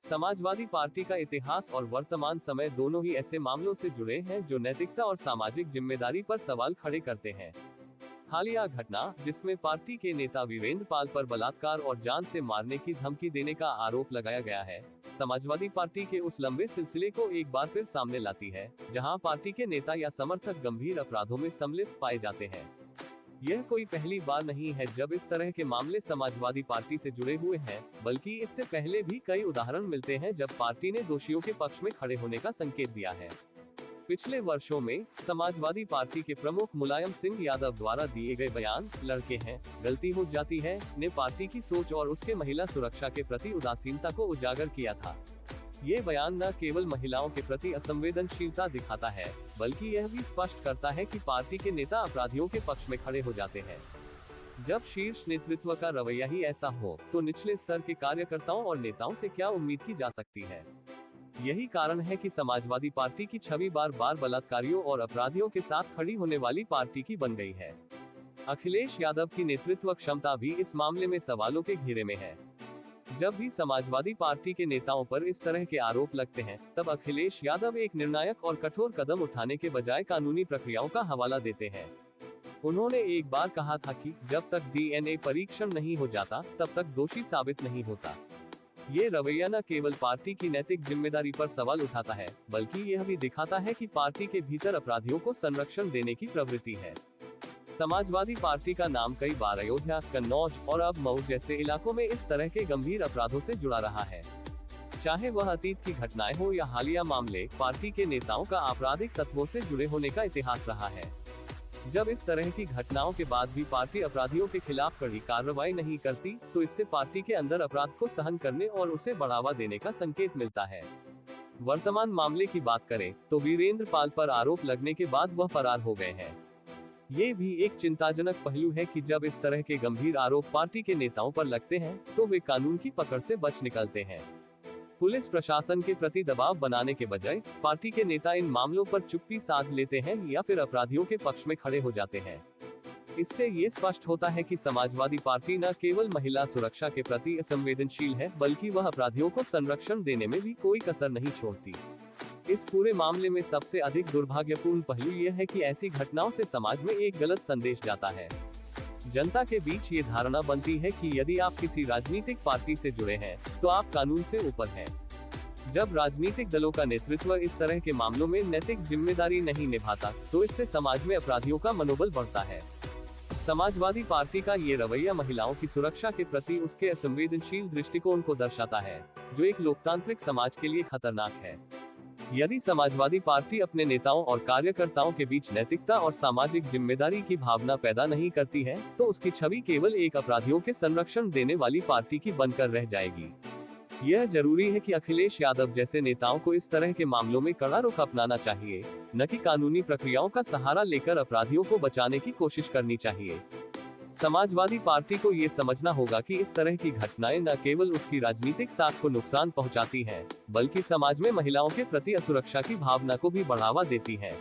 Samajwadi party का इतिहास और वर्तमान समय दोनों ही ऐसे मामलों से जुड़े हैं जो नैतिकता और सामाजिक जिम्मेदारी पर सवाल खड़े करते हैं। हालिया घटना, जिसमें पार्टी के नेता वीरेंद्र पाल पर बलात्कार और जान से मारने की धमकी देने का आरोप लगाया गया है, समाजवादी पार्टी के उस लंबे सिलसिले को एक बार फिर सामने लाती है, जहां पार्टी के नेता या समर्थक गंभीर अपराधों में सम्मिलित पाए जाते हैं। यह कोई पहली बार नहीं है जब इस तरह के मामले समाजवादी पार्टी से जुड़े हुए हैं, बल्कि इससे पहले भी कई उदाहरण मिलते हैं जब पार्टी ने दोषियों के पक्ष में खड़े होने का संकेत दिया है। पिछले वर्षों में समाजवादी पार्टी के प्रमुख मुलायम सिंह यादव द्वारा दिए गए बयान "लड़के हैं, गलती हो जाती है" ने पार्टी की सोच और उसके महिला सुरक्षा के प्रति उदासीनता को उजागर किया था। ये बयान न केवल महिलाओं के प्रति असंवेदनशीलता दिखाता है, बल्कि यह भी स्पष्ट करता है कि पार्टी के नेता अपराधियों के पक्ष में खड़े हो जाते हैं। जब शीर्ष नेतृत्व का रवैया ही ऐसा हो, तो निचले स्तर के कार्यकर्ताओं और नेताओं से क्या उम्मीद की जा सकती है। यही कारण है कि समाजवादी पार्टी की छवि बार बार बलात्कारियों और अपराधियों के साथ खड़ी होने वाली पार्टी की बन गई है। अखिलेश यादव की नेतृत्व क्षमता भी इस मामले में सवालों के घेरे में है। जब भी समाजवादी पार्टी के नेताओं पर इस तरह के आरोप लगते हैं, तब अखिलेश यादव एक निर्णायक और कठोर कदम उठाने के बजाय कानूनी प्रक्रियाओं का हवाला देते हैं। उन्होंने एक बार कहा था कि जब तक DNA परीक्षण नहीं हो जाता, तब तक दोषी साबित नहीं होता। ये रवैया न केवल पार्टी की नैतिक जिम्मेदारी पर सवाल उठाता है, बल्कि यह भी दिखाता है कि पार्टी के भीतर अपराधियों को संरक्षण देने की प्रवृत्ति है। समाजवादी पार्टी का नाम कई बार अयोध्या, कन्नौज और अब मऊ जैसे इलाकों में इस तरह के गंभीर अपराधों से जुड़ा रहा है। चाहे वह अतीत की घटनाएं हो या हालिया मामले, पार्टी के नेताओं का आपराधिक तत्वों से जुड़े होने का इतिहास रहा है। जब इस तरह की घटनाओं के बाद भी पार्टी अपराधियों के खिलाफ कड़ी कार्रवाई नहीं करती, तो इससे पार्टी के अंदर अपराध को सहन करने और उसे बढ़ावा देने का संकेत मिलता है। वर्तमान मामले की बात करें तो वीरेंद्र पाल पर आरोप लगने के बाद वह फरार हो गए हैं। ये भी एक चिंताजनक पहलू है कि जब इस तरह के गंभीर आरोप पार्टी के नेताओं पर लगते हैं, तो वे कानून की पकड़ से बच निकलते हैं। पुलिस प्रशासन के प्रति दबाव बनाने के बजाय पार्टी के नेता इन मामलों पर चुप्पी साध लेते हैं या फिर अपराधियों के पक्ष में खड़े हो जाते हैं। इससे ये स्पष्ट होता है कि समाजवादी पार्टी न केवल महिला सुरक्षा के प्रति असंवेदनशील है, बल्कि वह अपराधियों को संरक्षण देने में भी कोई कसर नहीं छोड़ती। इस पूरे मामले में सबसे अधिक दुर्भाग्यपूर्ण पहलू यह है कि ऐसी घटनाओं से समाज में एक गलत संदेश जाता है। जनता के बीच ये धारणा बनती है कि यदि आप किसी राजनीतिक पार्टी से जुड़े हैं, तो आप कानून से ऊपर हैं। जब राजनीतिक दलों का नेतृत्व इस तरह के मामलों में नैतिक जिम्मेदारी नहीं निभाता, तो इससे समाज में अपराधियों का मनोबल बढ़ता है। समाजवादी पार्टी का ये रवैया महिलाओं की सुरक्षा के प्रति उसके असंवेदनशील दृष्टिकोण को दर्शाता है, जो एक लोकतांत्रिक समाज के लिए खतरनाक है। यदि समाजवादी पार्टी अपने नेताओं और कार्यकर्ताओं के बीच नैतिकता और सामाजिक जिम्मेदारी की भावना पैदा नहीं करती है, तो उसकी छवि केवल एक अपराधियों के संरक्षण देने वाली पार्टी की बनकर रह जाएगी। यह जरूरी है कि अखिलेश यादव जैसे नेताओं को इस तरह के मामलों में कड़ा रुख अपनाना चाहिए, न कि कानूनी प्रक्रियाओं का सहारा लेकर अपराधियों को बचाने की कोशिश करनी चाहिए। समाजवादी पार्टी को ये समझना होगा कि इस तरह की घटनाएं न केवल उसकी राजनीतिक साख को नुकसान पहुंचाती हैं, बल्कि समाज में महिलाओं के प्रति असुरक्षा की भावना को भी बढ़ावा देती हैं।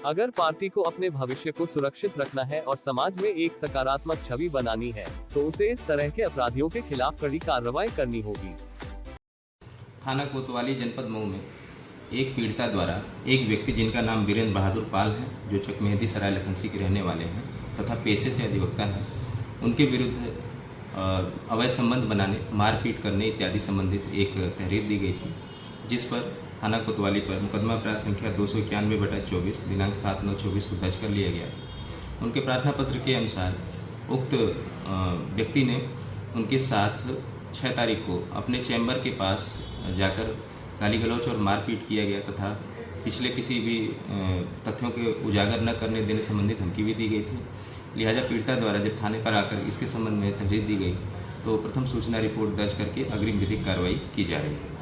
अगर पार्टी को अपने भविष्य को सुरक्षित रखना है और समाज में एक सकारात्मक छवि बनानी है, तो उसे इस तरह के अपराधियों के खिलाफ कड़ी कार्रवाई करनी होगी। थाना कोतवाली जनपद मऊ में एक पीड़िता द्वारा एक व्यक्ति जिनका नाम वीरेंद्र बहादुर पाल है, जो चकमेहदी सराय लखनसी के रहने वाले हैं तथा पेशे से अधिवक्ता हैं, उनके विरुद्ध अवैध संबंध बनाने, मारपीट करने इत्यादि संबंधित एक तहरीर दी गई थी, जिस पर थाना कोतवाली पर मुकदमा अपराध संख्या 291/24 दिनांक 7/9/24 को दर्ज कर लिया गया। उनके प्रार्थना पत्र के अनुसार उक्त व्यक्ति ने उनके साथ 6 तारीख को अपने चैम्बर के पास जाकर गाली गलौच और मारपीट किया गया तथा पिछले किसी भी तथ्यों के उजागर न करने देने संबंधी धमकी भी दी गई थी। लिहाजा पीड़िता द्वारा जब थाने पर आकर इसके संबंध में तहरीर दी गई, तो प्रथम सूचना रिपोर्ट दर्ज करके अग्रिम विधिक कार्रवाई की जा रही है।